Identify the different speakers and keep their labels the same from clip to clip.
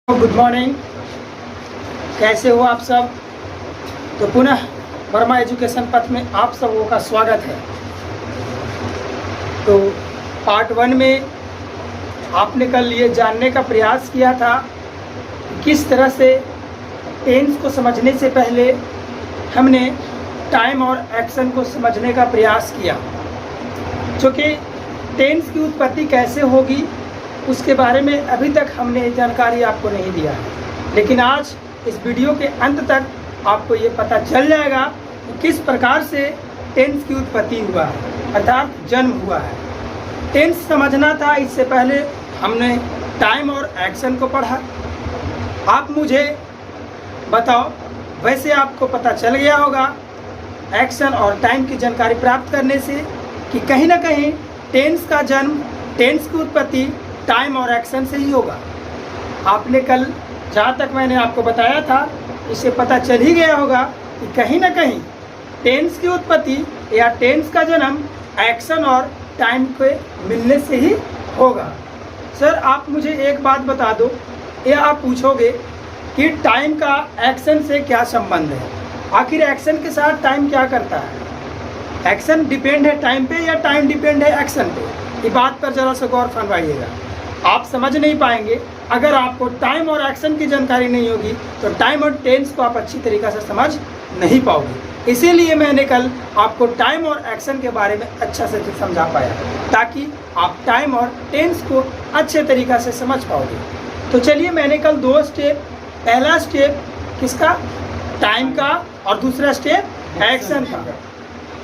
Speaker 1: Good morning, कैसे हो आप सब। तो पुनः वर्मा एजुकेशन पथ में आप सबों का स्वागत है। तो पार्ट 1 में आपने कल ये जानने का प्रयास किया था किस तरह से टेंस को समझने से पहले हमने टाइम और एक्शन को समझने का प्रयास किया, क्योंकि टेंस की उत्पत्ति कैसे होगी उसके बारे में अभी तक हमने जानकारी आपको नहीं दिया है। लेकिन आज इस वीडियो के अंत तक आपको ये पता चल जाएगा कि किस प्रकार से टेंस की उत्पत्ति हुआ है, अर्थात जन्म हुआ है। टेंस समझना था, इससे पहले हमने टाइम और एक्शन को पढ़ा। आप मुझे बताओ, वैसे आपको पता चल गया होगा एक्शन और टाइम की जानकारी प्राप्त करने से कि कहीं ना कहीं टेंस का जन्म, टेंस की उत्पत्ति टाइम और एक्शन से ही होगा। आपने कल जहाँ तक मैंने आपको बताया था इससे पता चल ही गया होगा कि कहीं ना कहीं टेंस की उत्पत्ति या टेंस का जन्म एक्शन और टाइम के मिलने से ही होगा। सर आप मुझे एक बात बता दो, या आप पूछोगे कि टाइम का एक्शन से क्या संबंध है, आखिर एक्शन के साथ टाइम क्या करता है। एक्शन डिपेंड है टाइम पे या टाइम डिपेंड है एक्शन पे, ये बात पर ज़रा सा गौर फरमाइएगा। आप समझ नहीं पाएंगे अगर आपको टाइम और एक्शन की जानकारी नहीं होगी, तो टाइम और टेंस को आप अच्छी तरीक़े से समझ नहीं पाओगे। इसीलिए मैंने कल आपको टाइम और एक्शन के बारे में अच्छा से समझा पाया, ताकि आप टाइम और टेंस को अच्छे तरीक़े से समझ पाओगे। तो चलिए, मैंने कल 2 स्टेप, पहला स्टेप किसका, टाइम का, और दूसरा स्टेप एक्शन का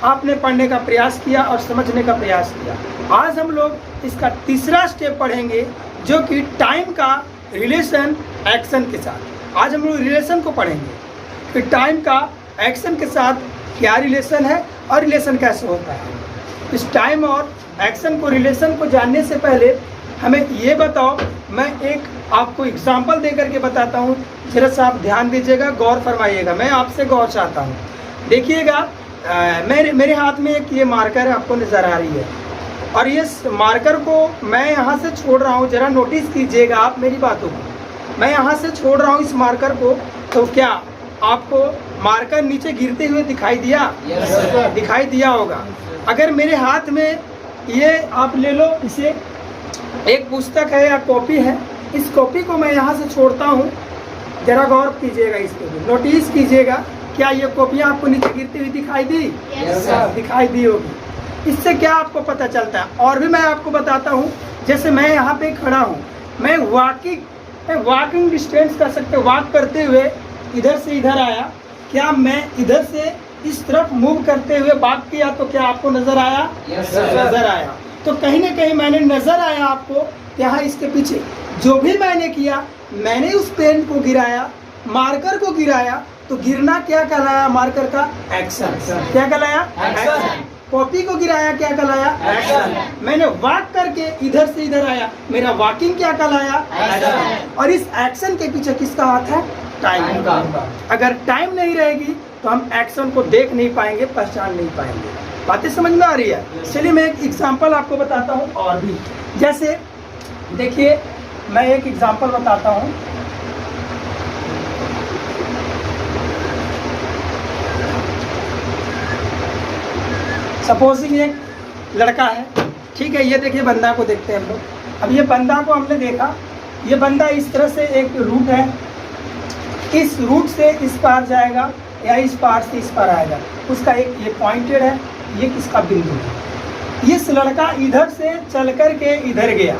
Speaker 1: आपने पढ़ने का प्रयास किया और समझने का प्रयास किया। आज हम लोग इसका तीसरा स्टेप पढ़ेंगे, जो कि टाइम का रिलेशन एक्शन के साथ। आज हम लोग रिलेशन को पढ़ेंगे कि टाइम का एक्शन के साथ क्या रिलेशन है और रिलेशन कैसे होता है। इस टाइम और एक्शन को, रिलेशन को जानने से पहले हमें ये बताओ, मैं एक आपको एग्जाम्पल दे करके बताता हूँ, जरा सा आप ध्यान दीजिएगा, गौर फरमाइएगा, मैं आपसे गौर चाहता हूँ। देखिएगा, मेरे हाथ में एक ये मार्कर आपको नज़र आ रही है, और ये मार्कर को मैं यहाँ से छोड़ रहा हूँ, ज़रा नोटिस कीजिएगा आप मेरी बातों को। मैं यहाँ से छोड़ रहा हूँ इस मार्कर को, तो क्या आपको मार्कर नीचे गिरते हुए दिखाई दिया? yes, दिखाई दिया होगा। अगर मेरे हाथ में ये आप ले लो, इसे एक पुस्तक है या कॉपी है, इस कॉपी को मैं यहाँ से छोड़ता हूँ, ज़रा गौर कीजिएगा, इसको भी नोटिस कीजिएगा। क्या ये कॉपियाँ आपको नीचे गिरती हुई दिखाई दी? yes, दिखाई दी होगी। इससे क्या आपको पता चलता है? और भी मैं आपको बताता हूँ, जैसे मैं यहाँ पे खड़ा हूँ, मैं वॉकिंग डिस्टेंस कर सकते, वॉक करते हुए इधर से इधर आया, क्या मैं इधर से इस तरफ मूव करते हुए वॉक किया तो क्या आपको नजर आया? yes, नजर आया। तो कहीं ना कहीं मैंने नजर आया आपको, यहाँ इसके पीछे जो भी मैंने किया, मैंने उस पेन को गिराया, मार्कर को गिराया, तो गिरना क्या कहलाया? मार्कर का एक्शन। क्या कहलाया? एक्शन। कॉपी को गिराया, क्या कहलाया? एक्शन। मैंने वॉक करके इधर से इधर आया, मेरा वॉकिंग क्या कहलाया? एक्शन। और इस एक्शन के पीछे किसका हाथ है? टाइम का। अगर टाइम नहीं रहेगी तो हम एक्शन को देख नहीं पाएंगे, पहचान नहीं पाएंगे। बातें समझ में आ रही है? चलिए मैं एक एग्जाम्पल आपको बताता हूँ, और भी जैसे देखिए, मैं एक एग्जाम्पल बताता हूँ। सपोजिंग एक लड़का है, ठीक है, ये देखिए बंदा को देखते हैं हम लोग। अब ये बंदा को हमने देखा, ये बंदा इस तरह से एक रूट है, इस रूट से इस पार जाएगा या इस पार से इस पार आएगा, उसका एक ये पॉइंटेड है, ये किसका बिंदु है। इस लड़का इधर से चल कर के इधर गया,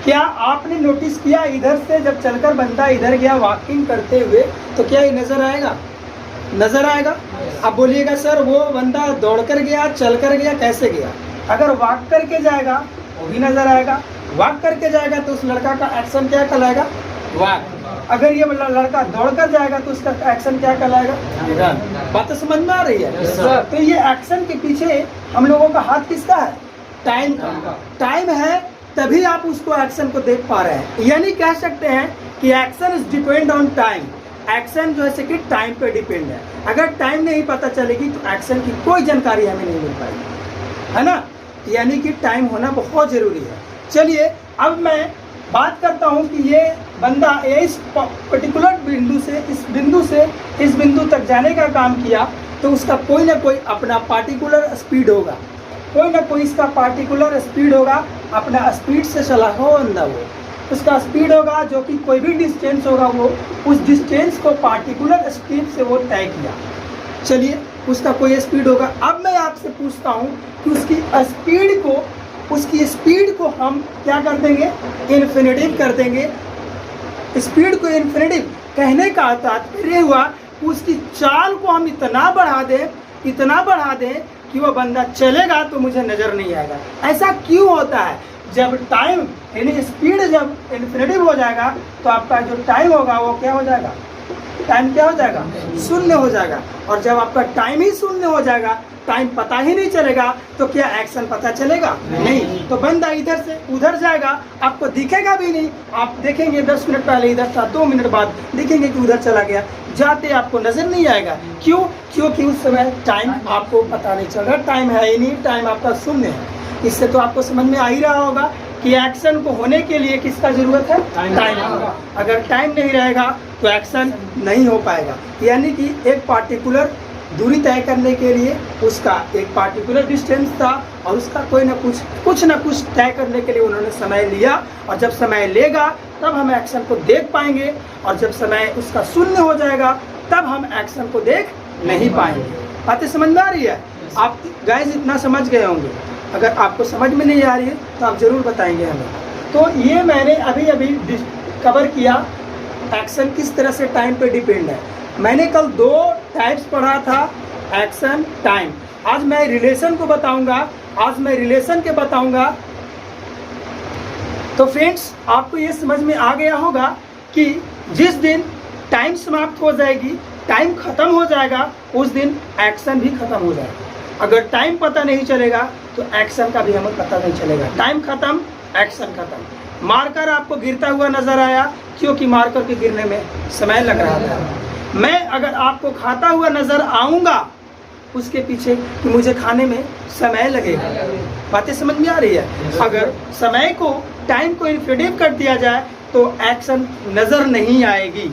Speaker 1: क्या आपने नोटिस किया? इधर से जब चलकर बंदा इधर गया वॉकिंग करते हुए, तो क्या ये नजर आएगा? नजर आएगा। अब बोलिएगा सर वो बंदा दौड़ कर गया, चल कर गया, कैसे गया? अगर वॉक करके जाएगा वो भी नजर आएगा, वॉक करके जाएगा तो उस लड़का का एक्शन क्या कहलाएगा? वॉक। अगर ये लड़का दौड़ कर जाएगा तो उसका एक्शन क्या कहलाएगा? रन। बात तो समझ में आ रही है? yes, तो ये एक्शन के पीछे हम लोगों का हाथ किसका है? टाइम का। टाइम है तभी आप उसको एक्शन को देख पा रहे हैं। यानी कह सकते हैं कि action is depend on time. Action जो है कि टाइम पे डिपेंड है। अगर टाइम नहीं पता चलेगी तो एक्शन की कोई जानकारी हमें नहीं मिल पाएगी, है ना। यानी कि टाइम होना बहुत ज़रूरी है। चलिए अब मैं बात करता हूँ कि ये बंदा इस पर्टिकुलर बिंदु से इस बिंदु तक जाने का काम किया, तो उसका कोई ना कोई अपना पार्टिकुलर स्पीड होगा, कोई ना कोई इसका पार्टिकुलर स्पीड होगा, अपना स्पीड से चला हो बंदा, वो उसका स्पीड होगा जो कि कोई भी डिस्टेंस होगा, वो उस डिस्टेंस को पार्टिकुलर स्पीड से वो तय किया। चलिए, उसका कोई स्पीड होगा। अब मैं आपसे पूछता हूँ कि उसकी स्पीड को हम क्या कर देंगे, इन्फिनिटिव कर देंगे। स्पीड को इन्फिनिटिव कहने का तात्पर्य हुआ उसकी चाल को हम इतना बढ़ा दें कि वो बंदा चलेगा तो मुझे नज़र नहीं आएगा। ऐसा क्यों होता है? जब टाइम यानी स्पीड जब इन्फिनिटिव हो जाएगा तो आपका जो टाइम होगा वो क्या हो जाएगा, टाइम क्या हो जाएगा, शून्य हो जाएगा। और जब आपका टाइम ही शून्य हो जाएगा, टाइम पता ही नहीं चलेगा, तो क्या एक्शन पता चलेगा? नहीं। तो बंदा इधर से उधर जाएगा, आपको दिखेगा भी नहीं। आप देखेंगे 10 मिनट पहले इधर था, 2 मिनट बाद देखेंगे कि उधर चला गया, जाते आपको नजर नहीं आएगा। क्यों? क्योंकि उस समय टाइम आपको पता नहीं चल रहा, टाइम है ही नहीं, टाइम आपका शून्य है। इससे तो आपको समझ में आ ही रहा होगा कि एक्शन को होने के लिए किसका जरूरत है, टाइम होगा। अगर टाइम नहीं रहेगा तो एक्शन नहीं हो पाएगा। यानी कि एक पार्टिकुलर दूरी तय करने के लिए उसका एक पार्टिकुलर डिस्टेंस था, और उसका कुछ न कुछ तय करने के लिए उन्होंने समय लिया। और जब समय लेगा तब हम एक्शन को देख पाएंगे, और जब समय उसका शून्य हो जाएगा तब हम एक्शन को देख नहीं पाएंगे। बातें समझ में आ रही है? आप गाइस इतना समझ गए होंगे। अगर आपको समझ में नहीं आ रही है तो आप ज़रूर बताएंगे हमें। तो ये मैंने अभी कवर किया, एक्शन किस तरह से टाइम पे डिपेंड है। मैंने कल 2 टाइप्स पढ़ा था, एक्शन, टाइम। आज मैं रिलेशन को बताऊंगा, तो फ्रेंड्स आपको ये समझ में आ गया होगा कि जिस दिन टाइम समाप्त हो जाएगी, टाइम खत्म हो जाएगा, उस दिन एक्शन भी खत्म हो जाएगा। अगर टाइम पता नहीं चलेगा तो एक्शन का भी हमें पता नहीं चलेगा। टाइम खत्म, एक्शन खत्म। मार्कर आपको गिरता हुआ नजर आया, क्योंकि मार्कर के गिरने में समय लग रहा था। मैं अगर आपको खाता हुआ नजर आऊंगा, उसके पीछे कि मुझे खाने में समय लगेगा। बातें समझ में आ रही है? अगर समय को, टाइम को इन्फिनिटिव कर दिया जाए तो एक्शन नजर नहीं आएगी।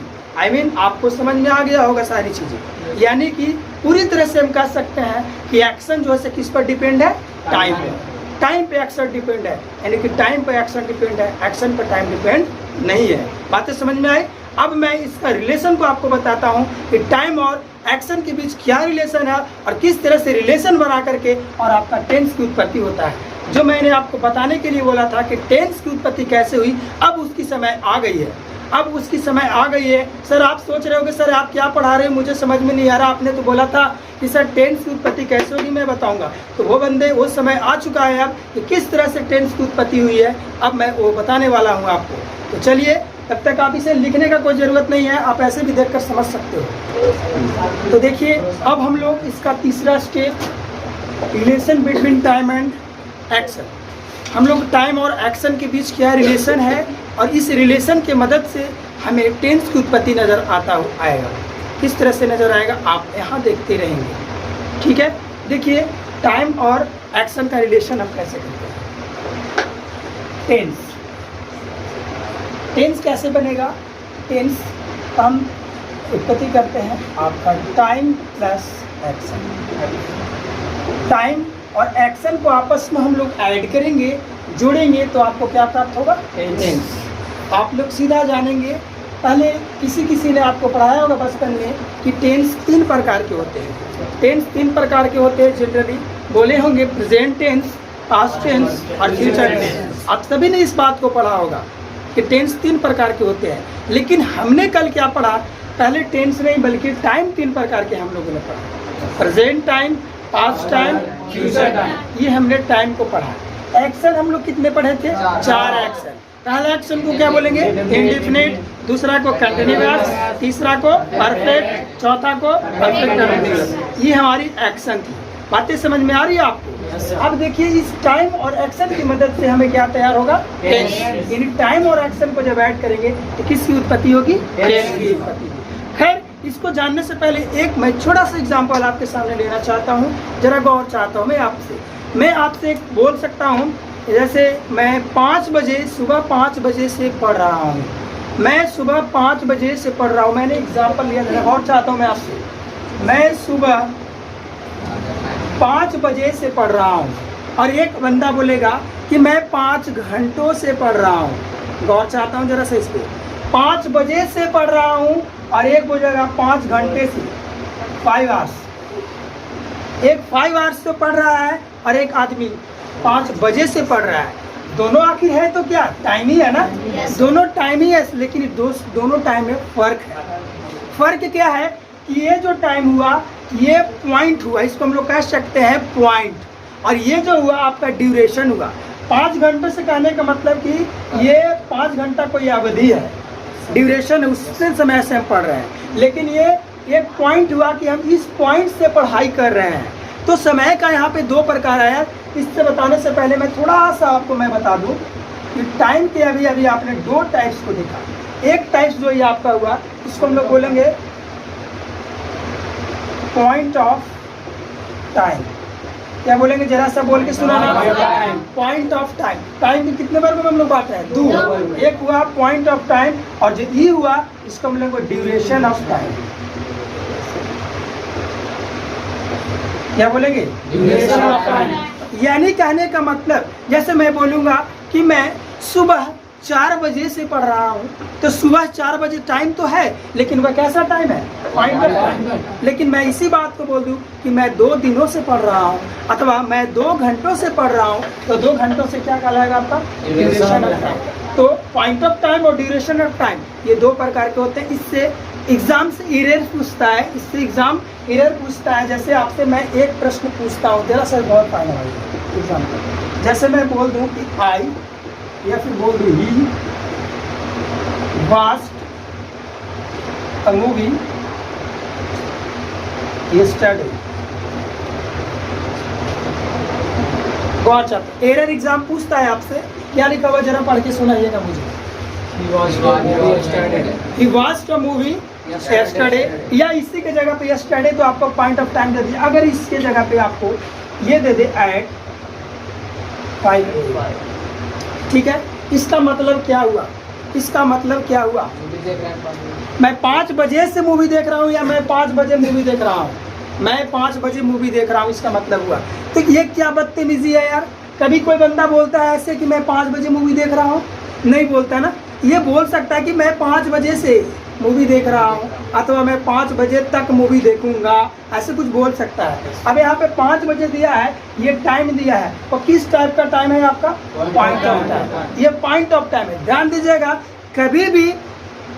Speaker 1: आपको समझ में आ गया होगा सारी चीजें। यानी कि पूरी तरह से हम कह सकते हैं कि एक्शन जो है किस पर डिपेंड है, टाइम पे। टाइम पे एक्शन डिपेंड है, यानी कि टाइम पे एक्शन डिपेंड है, एक्शन पर टाइम डिपेंड नहीं है। बातें समझ में आई? अब मैं इसका रिलेशन को आपको बताता हूँ कि टाइम और एक्शन के बीच क्या रिलेशन है, और किस तरह से रिलेशन बना करके और आपका टेंस की उत्पत्ति होता है। जो मैंने आपको बताने के लिए बोला था कि टेंस की उत्पत्ति कैसे हुई, अब उसकी समय आ गई है। सर आप सोच रहे होगे सर आप क्या पढ़ा रहे हो, मुझे समझ में नहीं आ रहा। आपने तो बोला था कि सर टेंस की उत्पत्ति कैसे होगी, मैं बताऊंगा। तो वो समय आ चुका है अब कि किस तरह से टेंस की उत्पत्ति हुई है, अब मैं वो बताने वाला हूँ आपको। तो चलिए, तब तक आप इसे लिखने का कोई ज़रूरत नहीं है, आप ऐसे भी देखकर समझ सकते हो। तो देखिए, अब हम लोग इसका तीसरा step, relation between time and action. हम लोग टाइम और एक्शन के बीच क्या रिलेशन है, और इस रिलेशन के मदद से हमें टेंस की उत्पत्ति नज़र आएगा। किस तरह से नज़र आएगा आप यहाँ देखते रहेंगे, ठीक है? देखिए, टाइम और एक्शन का रिलेशन हम कैसे करते हैं। टेंस कैसे बनेगा? टेंस हम उत्पत्ति करते हैं आपका टाइम प्लस एक्शन। टाइम और एक्शन को आपस में हम लोग ऐड करेंगे, जोड़ेंगे, तो आपको क्या प्राप्त होगा? टेंस। आप लोग सीधा जानेंगे, पहले किसी ने आपको पढ़ाया होगा बचपन में कि टेंस 3 प्रकार के होते हैं। जनरली बोले होंगे प्रेजेंट टेंस, पास्ट टेंस और फ्यूचर टेंस। आप सभी ने इस बात को पढ़ा होगा कि टेंस 3 प्रकार के होते हैं। लेकिन हमने कल क्या पढ़ा? पहले टेंस नहीं बल्कि टाइम 3 प्रकार के हम लोगों ने पढ़ा। Present time, past time, future time, ये हमने टाइम को पढ़ा। एक्शन हम लोग कितने पढ़े थे? 4 एक्शन। पहला एक्शन को क्या बोलेंगे? इंडेफिनिट, दूसरा को कंटिन्यूअस, तीसरा को परफेक्ट, चौथा को परफेक्ट कंटिन्यूअस। ये हमारी एक्शन थी। बातें समझ में आ रही है आपको? अब देखिए, इस टाइम और एक्शन की मदद से हमें क्या तैयार होगा? टेंस। यानी टाइम और एक्शन को जब ऐड करेंगे तो किसकी उत्पत्ति होगी? टेंस की उत्पत्ति। खैर, इसको जानने से पहले एक मैं छोटा सा एग्जांपल आपके सामने लेना चाहता हूँ। जरा गौर चाहता हूँ मैं आपसे एक बोल सकता हूँ जैसे मैं 5 बजे सुबह 5 बजे से पढ़ रहा हूँ, मैं सुबह 5 बजे से पढ़ रहा हूँ। मैंने एग्जाम्पल लिया था और चाहता हूँ मैं आपसे, मैं सुबह 5 बजे से पढ़ रहा हूँ और एक बंदा बोलेगा कि मैं 5 घंटों से पढ़ रहा हूँ। गौर चाहता हूँ जरा से इस पर, 5 बजे से पढ़ रहा हूँ और एक बोलेगा 5 घंटे से, 5 आवर्स। एक 5 आवर्स तो पढ़ रहा है और एक आदमी 5 बजे से पढ़ रहा है। दोनों आखिर है तो क्या टाइम ही है ना? दोनों टाइम ही है, लेकिन दोनों टाइम में फर्क है। फर्क क्या है कि ये जो टाइम हुआ ये पॉइंट हुआ, इसको हम लोग कह सकते हैं पॉइंट, और ये जो हुआ आपका ड्यूरेशन हुआ। 5 घंटे से कहने का मतलब कि ये 5 घंटा कोई अवधि है, ड्यूरेशन है, उससे समय से हम पढ़ रहे हैं। लेकिन ये एक पॉइंट हुआ कि हम इस पॉइंट से पढ़ाई कर रहे हैं। तो समय का यहाँ पे 2 प्रकार आया। इससे बताने से पहले मैं थोड़ा सा आपको मैं बता दूं कि टाइम के अभी आपने 2 टाइप्स को देखा। एक टाइप्स जो ये आपका हुआ इसको हम लोग बोलेंगे पॉइंट ऑफ टाइम। क्या बोलेंगे जरा सा बोल के सुनाना? Point of time. टाइम के कितने वर्ग में हम लोग बांट रहे हैं? 2। एक हुआ पॉइंट ऑफ टाइम और जो ई हुआ इसको हम लोग ड्यूरेशन ऑफ टाइम। क्या बोलेंगे? Duration of time. यानी कहने का मतलब जैसे मैं बोलूँगा कि मैं सुबह 4 बजे से पढ़ रहा हूँ, तो सुबह 4 बजे टाइम तो है, लेकिन वह कैसा टाइम है? Point of time. लेकिन मैं इसी बात को बोल दूँ कि मैं 2 दिनों से पढ़ रहा हूँ अथवा मैं 2 घंटों से पढ़ रहा हूँ, तो 2 घंटों से क्या कहलाएगा आपका? Duration of time. तो पॉइंट ऑफ टाइम और ड्यूरेशन ऑफ टाइम ये 2 प्रकार के होते हैं। इससे एग्जाम से एरर पूछता है, इससे एग्जाम एरर पूछता है। जैसे आपसे मैं एक प्रश्न पूछता हूँ, जरा सर बहुत फायदा होगा एग्जाम्पल। जैसे मैं बोल दूँ कि आई या फिर बोल दूँ ही वास्ट अ मूवी यस्टरडे। बहुत अच्छा एरर एग्जाम पूछता है आपसे, क्या लिखा हुआ जरा पढ़ के सुनाइएगा मुझे। He watched a movie yesterday, या इसी के जगह पे yesterday तो आपको पॉइंट ऑफ टाइम दे दिया। अगर इसके जगह पे आपको ये दे दे at 5 AM, ठीक है? इसका मतलब क्या हुआ? इसका मतलब क्या हुआ? मैं 5 बजे से मूवी देख रहा हूँ या मैं 5 बजे मूवी देख रहा हूँ? मैं 5 बजे मूवी देख रहा हूँ, इसका मतलब हुआ। तो ये क्या बदतमीजी है यार? कभी कोई बंदा बोलता है ऐसे कि मैं 5 बजे मूवी देख रहा हूँ? नहीं बोलता ना। ये बोल सकता है कि मैं 5 बजे से मूवी देख रहा हूँ अथवा मैं 5 बजे तक मूवी देखूंगा, ऐसे कुछ बोल सकता है। अब यहाँ पे 5 बजे दिया है, ये टाइम दिया है, और किस टाइप का टाइम है आपका? Point of time. ये पॉइंट ऑफ टाइम है। ध्यान दीजिएगा, कभी भी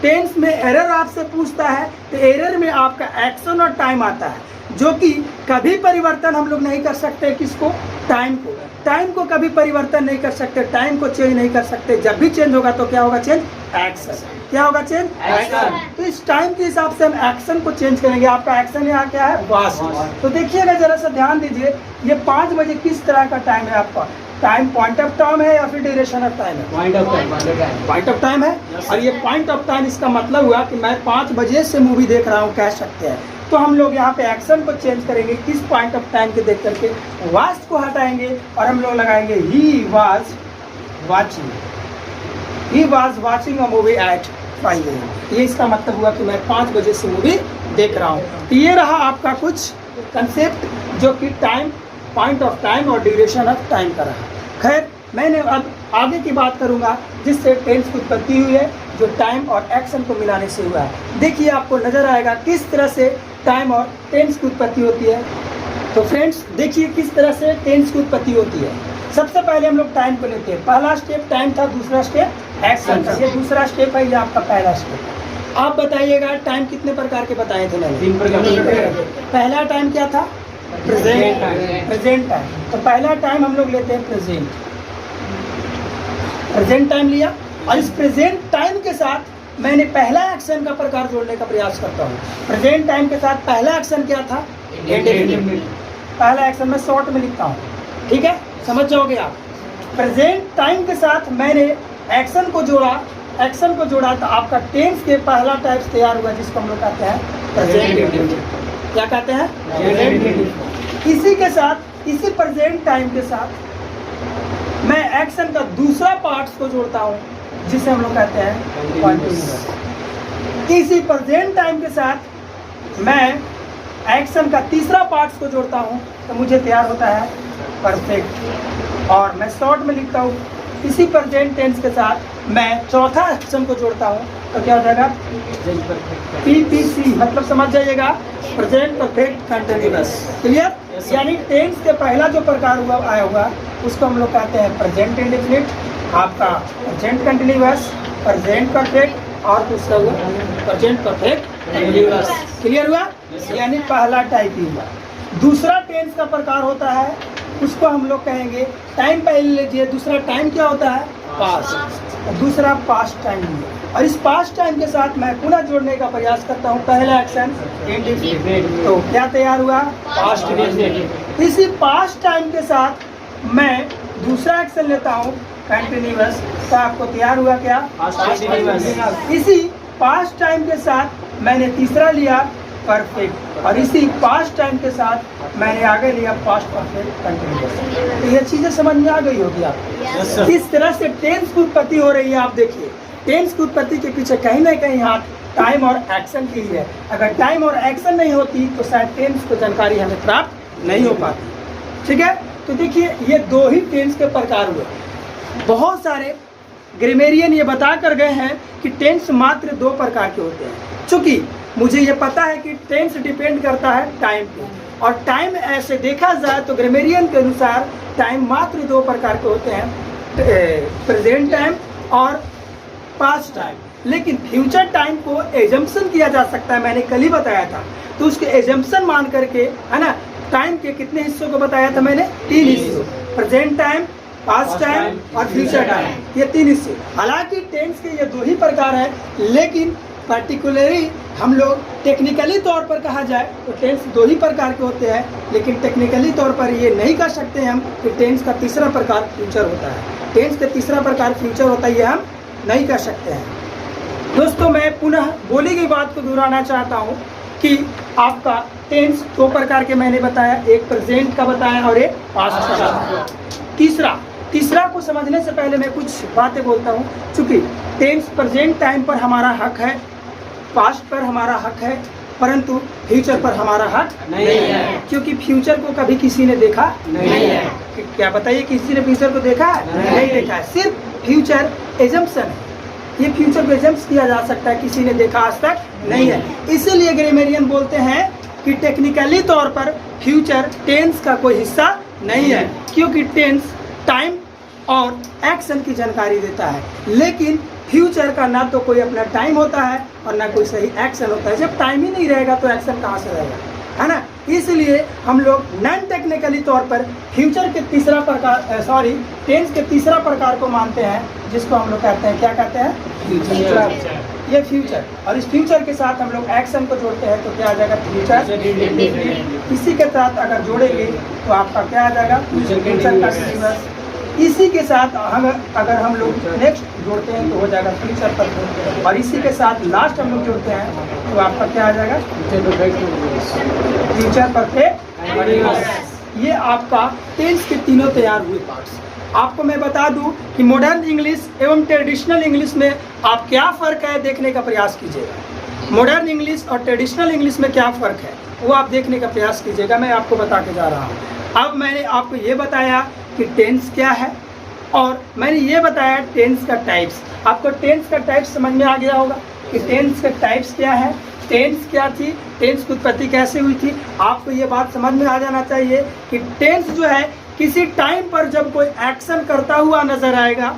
Speaker 1: टेंस में एरर आपसे पूछता है तो एरर में आपका एक्शन और टाइम आता है, जो कि कभी परिवर्तन हम लोग नहीं कर सकते। किसको? टाइम को। टाइम को कभी परिवर्तन नहीं कर सकते, टाइम को चेंज नहीं कर सकते। जब भी चेंज होगा तो क्या होगा? Change action. क्या होगा? Change action. तो इस टाइम के हिसाब से हम एक्शन को चेंज करेंगे। आपका एक्शन यहाँ क्या है? वास्ट। तो देखिएगा जरा सा ध्यान दीजिए, ये 5 बजे किस तरह का टाइम है आपका? टाइम पॉइंट ऑफ टाइम है या फिर ड्यूरेशन ऑफ टाइम है? Point of time. Point of time है। और ये पॉइंट ऑफ टाइम, इसका मतलब हुआ कि मैं 5 बजे से मूवी देख रहा हूँ, कह सकते हैं। तो हम लोग यहाँ पे एक्शन को चेंज करेंगे, किस पॉइंट ऑफ टाइम के देख करके वास्ट को हटाएंगे और हम लोग लगाएंगे he was watching a movie at 5 AM। ये इसका मतलब हुआ कि मैं 5 बजे से मूवी देख रहा हूँ। तो ये रहा आपका कुछ कंसेप्ट जो कि टाइम, पॉइंट ऑफ टाइम और ड्यूरेशन ऑफ टाइम का रहा। खैर, मैंने अब आगे की बात करूँगा जिससे टेंस की उत्पत्ति हुई है, जो टाइम और एक्शन को मिलाने से हुआ है। देखिए आपको नजर आएगा किस तरह से टाइम और टेंस की उत्पत्ति होती है। तो फ्रेंड्स देखिए किस तरह से टेंस की उत्पत्ति होती है। सबसे पहले हम लोग टाइम को लेते हैं। पहला स्टेप टाइम था, दूसरा स्टेप एक्शन था। ये दूसरा स्टेप है, ये आपका पहला स्टेप। आप बताइएगा टाइम कितने प्रकार के बताए थे मैंने? 3 प्रकार। पहला टाइम क्या था? Present time. Present time. तो पहला टाइम हम लोग लेते हैं प्रेजेंट टाइम लिया, और इस प्रेजेंट टाइम के साथ मैंने पहला एक्शन का प्रकार जोड़ने का प्रयास करता हूँ। प्रेजेंट टाइम के साथ पहला एक्शन क्या था? इंडेफिनिट। पहला एक्शन मैं शॉर्ट में लिखता हूँ, ठीक है? समझ जाओगे आप। प्रेजेंट टाइम के साथ मैंने एक्शन को जोड़ा तो आपका टेंस के पहला टाइप तैयार हुआ, जिसको हम लोग कहते हैं प्रेजेंट इंडेफिनिट। क्या कहते हैं? Present indefinite. इसी के साथ, इसी प्रेजेंट टाइम के साथ मैं एक्शन का दूसरा पार्ट्स को जोड़ता हूँ, जिसे हम लोग कहते हैं कंटिन्यूअस। इसी प्रेजेंट टाइम के साथ मैं एक्शन का तीसरा पार्ट्स को जोड़ता हूँ, तो मुझे तैयार होता है परफेक्ट। और मैं शॉर्ट में लिखता हूँ, इसी प्रेजेंट टेंस के साथ मैं चौथा एक्शन को जोड़ता हूँ, तो क्या हो जाएगा PPC, मतलब समझ जाइएगा प्रेजेंट परफेक्ट कंटिन्यूअस। क्लियर? यानी टेंस के पहला जो प्रकार हुआ आया होगा उसको हम लोग कहते हैं प्रेजेंट इंडेफिनिट, आपका प्रेजेंट कंटिन्यूअस, प्रेजेंट परफेक्ट और दूसरा हुआ प्रेजेंट परफेक्ट कंटिन्यूअस। क्लियर हुआ? यानी पहला टाइप ही हुआ। दूसरा टेंस का प्रकार होता है, उसको हम लोग कहेंगे टाइम। पहले लीजिए, दूसरा टाइम क्या होता है? पास्ट। दूसरा पास्ट टाइम है, और इस पास्ट टाइम के साथ मैं पुनः जोड़ने का प्रयास करता हूँ। पहला एक्शन इंडेफिनिट, तो क्या तैयार हुआ? Past indefinite. इसी पास्ट टाइम के साथ मैं दूसरा एक्शन लेता हूँ कंटिन्यूअस, तो आपको तैयार हुआ क्या? Past continuous. इसी पास्ट टाइम के साथ मैंने तीसरा लिया परफेक्ट, और इसी पास्ट टाइम के साथ मैंने आगे लिया पास्ट परफेक्ट कंटिन्यूअस। तो ये चीज़ें समझ में आ गई होगी आपको। किस तरह से टेंस की उत्पत्ति हो रही है, आप देखिए। टेंस की उत्पत्ति के पीछे कहीं ना कहीं हाथ टाइम और एक्शन की है। अगर टाइम और एक्शन नहीं होती तो शायद टेंस को जानकारी हमें प्राप्त नहीं हो पाती। ठीक है, तो देखिए ये दो ही टेंस के प्रकार हुए। बहुत सारे ग्रामेरियन ये बता कर गए हैं कि टेंस मात्र दो प्रकार के होते हैं। चूँकि मुझे ये पता है कि टेंस डिपेंड करता है टाइम पे, और टाइम ऐसे देखा जाए तो ग्रामेरियन के अनुसार टाइम मात्र दो प्रकार के होते हैं, प्रेजेंट टाइम और पास्ट टाइम। लेकिन फ्यूचर टाइम को एजम्पशन किया जा सकता है, मैंने कल ही बताया था। तो उसके एजम्पशन मान करके, है ना, टाइम के कितने हिस्सों को बताया था मैंने? 3 हिस्सों, प्रेजेंट टाइम, पास्ट टाइम और फ्यूचर टाइम, ये 3 हिस्से। हालांकि टेंस के ये दो ही प्रकार हैं, लेकिन पर्टिकुलरली हम लोग टेक्निकली तौर पर कहा जाए तो टेंस दो ही प्रकार के होते हैं, लेकिन टेक्निकली तौर पर ये नहीं कह सकते हम कि टेंस का तीसरा प्रकार फ्यूचर होता है। टेंस का तीसरा प्रकार फ्यूचर होता है, ये हम नहीं कह सकते हैं। दोस्तों, मैं पुनः बोली गई बात को दोहराना चाहता हूँ कि आपका टेंस दो प्रकार के मैंने बताया, एक प्रेजेंट का बताया और एक पास्ट का बताया। तीसरा को समझने से पहले मैं कुछ बातें बोलता हूँ। चूँकि टेंस प्रेजेंट टाइम पर हमारा हक है, पास्ट पर हमारा हक है, परंतु फ्यूचर पर हमारा हक नहीं है, क्योंकि फ्यूचर को कभी किसी ने देखा नहीं है। क्या बताइए, किसी ने फ्यूचर को देखा है? नहीं देखा है। सिर्फ फ्यूचर एजम्पशन है, ये फ्यूचर को एजम्प किया जा सकता है, किसी ने देखा आज तक नहीं है। इसीलिए ग्रामेरियन बोलते हैं कि टेक्निकली तौर पर फ्यूचर टेंस का कोई हिस्सा नहीं है, क्योंकि टेंस टाइम और एक्शन की जानकारी देता है, लेकिन फ्यूचर का ना तो कोई अपना टाइम होता है और ना कोई सही एक्शन होता है। जब टाइम ही नहीं रहेगा तो एक्शन कहाँ से रहेगा, है ना। इसलिए हम लोग नॉन टेक्निकली तौर पर फ्यूचर के तीसरा प्रकार टेंस के तीसरा प्रकार को मानते हैं, जिसको हम लोग कहते हैं, क्या कहते हैं? फ्यूचर। ये फ्यूचर, और इस फ्यूचर के साथ हम लोग एक्शन को जोड़ते हैं, तो क्या आ जाएगा? फ्यूचर। इसी के साथ अगर जोड़ेंगे तो आपका क्या आ जाएगा? Future continuous. इसी के साथ अगर हम लोग नेक्स्ट जोड़ते हैं तो हो जाएगा फ्यूचर परफेक्ट, और इसी के साथ लास्ट हम लोग जोड़ते हैं तो आपका क्या आ जाएगा? Future perfect. ये आपका टेंस के तीनों तैयार हुए पार्ट्स। आपको मैं बता दूं कि मॉडर्न इंग्लिश एवं ट्रेडिशनल इंग्लिश में आप क्या फ़र्क है देखने का प्रयास कीजिएगा। मॉडर्न इंग्लिश और ट्रेडिशनल इंग्लिश में क्या फ़र्क है वो आप देखने का प्रयास कीजिएगा। मैं आपको बता के जा रहा हूँ। अब मैंने आपको ये बताया कि टेंस क्या है, और मैंने ये बताया टेंस का टाइप्स। आपको टेंस का टाइप्स समझ में आ गया होगा कि टेंस का टाइप्स क्या है, टेंस क्या थी, टेंस की उत्पत्ति कैसे हुई थी। आपको ये बात समझ में आ जाना चाहिए कि टेंस जो है, किसी टाइम पर जब कोई एक्शन करता हुआ नजर आएगा,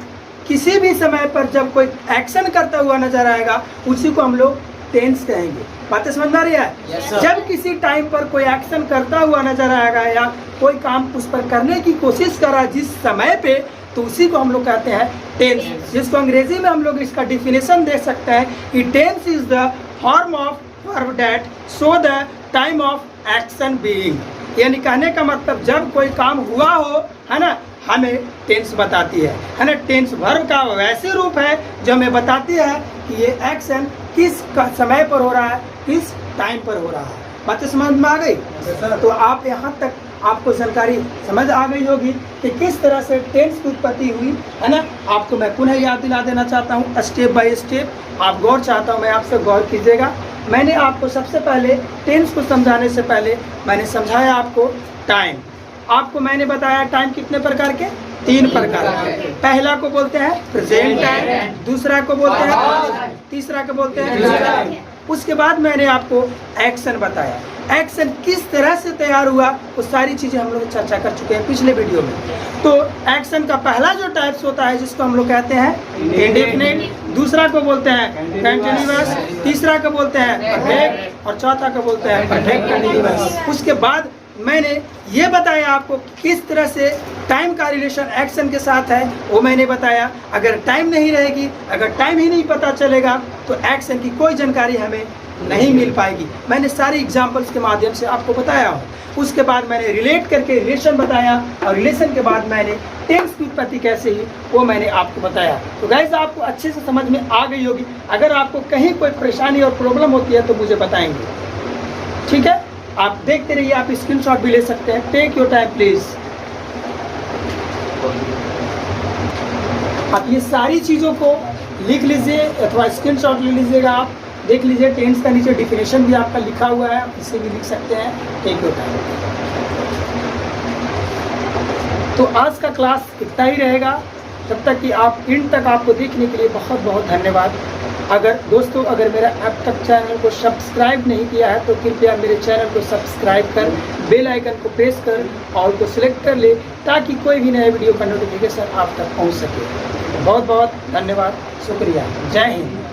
Speaker 1: किसी भी समय पर जब कोई एक्शन करता हुआ नजर आएगा, उसी को हम लोग टेंस कहेंगे। बातें समझ में आ रही है? जब किसी टाइम पर कोई एक्शन करता हुआ नजर आएगा या कोई काम उस पर करने की कोशिश कर रहा है जिस समय पे, तो उसी को हम लोग कहते हैं टेंस, जिसको अंग्रेजी में हम लोग इसका डिफिनेशन दे सकते हैं कि tense is the form of verb that show the time of action being. यानी कहने का मतलब जब कोई काम हुआ हो, है ना, हमें टेंस बताती है ना। टेंस वर्ब का वैसे रूप है जो हमें बताती है कि ये एक्शन किस समय पर हो रहा है, किस टाइम पर हो रहा है। बातें समझ में आ गई? तो आप यहाँ तक आपको जानकारी समझ आ गई होगी कि किस तरह से टेंस की उत्पत्ति हुई, है ना। आपको मैं पुनः याद दिला देना चाहता हूँ स्टेप बाय स्टेप। आप गौर चाहता हूँ मैं आपसे गौर कीजिएगा। मैंने आपको सबसे पहले टेंस को समझाने से पहले मैंने समझाया आपको टाइम। आपको मैंने बताया टाइम कितने प्रकार के, 3 प्रकार के। पहला को बोलते हैं प्रेजेंट टाइम, दूसरा को बोलते हैं, तीसरा को बोलते हैं। उसके बाद मैंने आपको एक्शन बताया। एक्शन किस तरह से तैयार हुआ वो सारी चीज़ें हम लोग चर्चा कर चुके हैं पिछले वीडियो में। तो एक्शन का पहला जो टाइप्स होता है जिसको हम लोग कहते हैं इंडेफिनिट, दूसरा को बोलते हैं कंटिन्यूअस, तीसरा को बोलते हैं परफेक्ट और चौथा को बोलते हैं परफेक्ट कंटिन्यूअस। उसके बाद मैंने ये बताया आपको किस तरह से टाइम का रिलेशन एक्शन के साथ है, वो मैंने बताया। अगर टाइम नहीं रहेगी, अगर टाइम ही नहीं पता चलेगा तो एक्शन की कोई जानकारी हमें नहीं मिल पाएगी। मैंने सारी एग्जांपल्स के माध्यम से आपको बताया हूँ। उसके बाद मैंने रिलेट करके रिलेशन बताया और रिलेशन के बाद मैंने टेंस की उत्पत्ति कैसे हुई वो मैंने आपको बताया। तो गाइस आपको अच्छे से समझ में आ गई होगी। अगर आपको कहीं कोई परेशानी और प्रॉब्लम होती है तो मुझे बताएंगे, ठीक है। आप देखते रहिए, आप स्क्रीनशॉट भी ले सकते हैं। Take your time please. आप ये सारी चीज़ों को लिख लीजिए अथवा स्क्रीनशॉट ले लीजिएगा। आप देख लीजिए टेंस का नीचे डिफिनेशन भी आपका लिखा हुआ है, आप इसे भी लिख सकते हैं। Take your time. तो आज का क्लास इतना ही रहेगा। तब तक कि आप इन तक आपको देखने के लिए बहुत बहुत धन्यवाद। अगर दोस्तों अगर मेरा अब तक चैनल को सब्सक्राइब नहीं किया है तो कृपया मेरे चैनल को सब्सक्राइब कर बेल आइकन को प्रेस कर और को सिलेक्ट कर ले ताकि कोई भी नए वीडियो का नोटिफिकेशन आप तक पहुंच सके। बहुत बहुत धन्यवाद, शुक्रिया, जय हिंद।